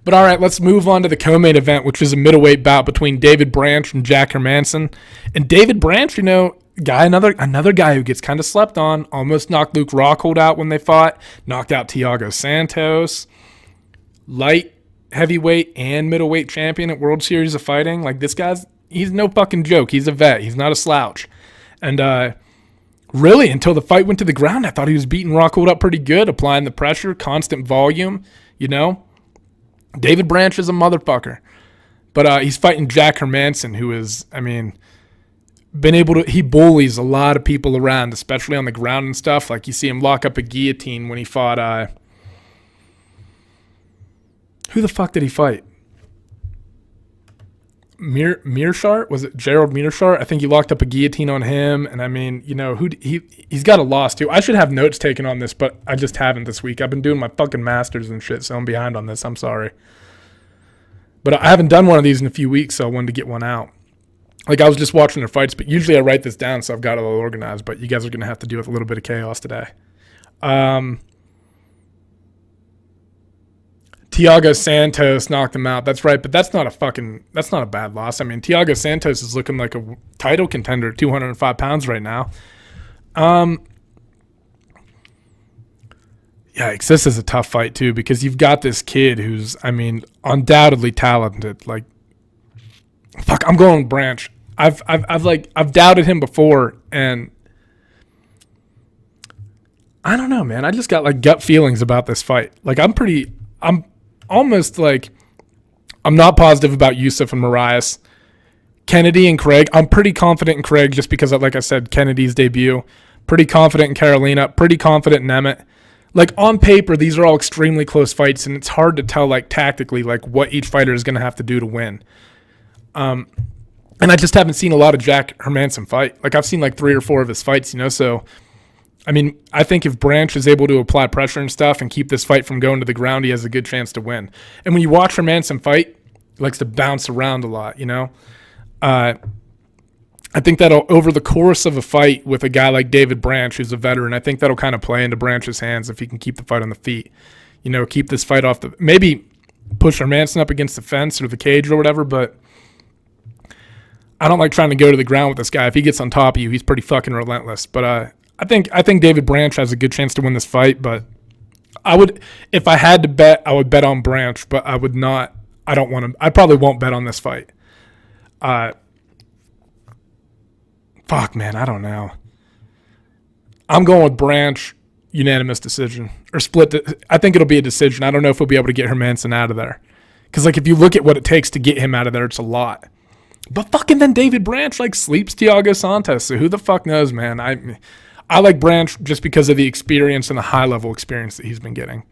But all right, let's move on to the co-main event, which is a middleweight bout between David Branch and Jack Hermansson. And David Branch, another guy who gets kind of slept on, almost knocked Luke Rockhold out when they fought, knocked out Thiago Santos, light heavyweight and middleweight champion at World Series of Fighting. Like, this guy's, he's no fucking joke. He's a vet. He's not a slouch. And really, until the fight went to the ground, I thought he was beating Rockhold up pretty good, applying the pressure, constant volume, you know. David Branch is a motherfucker. But he's fighting Jack Hermansson, who is, I mean, he bullies a lot of people around, especially on the ground and stuff. Like, you see him lock up a guillotine when he fought, who the fuck did he fight? Mearshart? Was it Gerald Mearshart? I think he locked up a guillotine on him. And I mean, you know, he's got a loss too. I should have notes taken on this, but I just haven't this week. I've been doing my fucking masters and shit, so I'm behind on this. I'm sorry. But I haven't done one of these in a few weeks, so I wanted to get one out. Like, I was just watching their fights, but usually I write this down, so I've got it all organized. But you guys are going to have to deal with a little bit of chaos today. Thiago Santos knocked him out. That's right, but that's not a bad loss. I mean, Thiago Santos is looking like a title contender at 205 pounds right now. Yikes, this is a tough fight too, because you've got this kid who's, I mean, undoubtedly talented. Like, fuck, I'm going Branch. I've doubted him before, and I don't know, man. I just got like gut feelings about this fight. Like, I'm almost like, I'm not positive about Yusuf and Marias. Kennedy and Craig, I'm pretty confident in Craig just because, like I said, Kennedy's debut. Pretty confident in Carolina. Pretty confident in Emmett. Like, on paper, these are all extremely close fights, and it's hard to tell, like, tactically, like, what each fighter is going to have to do to win. And I just haven't seen a lot of Jack Hermansson fight. Like, I've seen, like, 3 or 4 of his fights, you know, so I mean, I think if Branch is able to apply pressure and stuff and keep this fight from going to the ground, he has a good chance to win. And when you watch Hermansson fight, he likes to bounce around a lot, you know? I think that'll, over the course of a fight with a guy like David Branch, who's a veteran, I think that'll kind of play into Branch's hands if he can keep the fight on the feet. You know, keep this fight off maybe push Hermansson up against the fence or the cage or whatever, but I don't like trying to go to the ground with this guy. If he gets on top of you, he's pretty fucking relentless. But I think David Branch has a good chance to win this fight, but if I had to bet, I would bet on Branch, but I would not. I probably won't bet on this fight. Fuck, man, I don't know. I'm going with Branch, unanimous decision or split. I think it'll be a decision. I don't know if we'll be able to get Hermansson out of there, because like if you look at what it takes to get him out of there, it's a lot. But fucking then David Branch like sleeps Thiago Santos, so who the fuck knows, man? I like Branch just because of the experience and the high-level experience that he's been getting.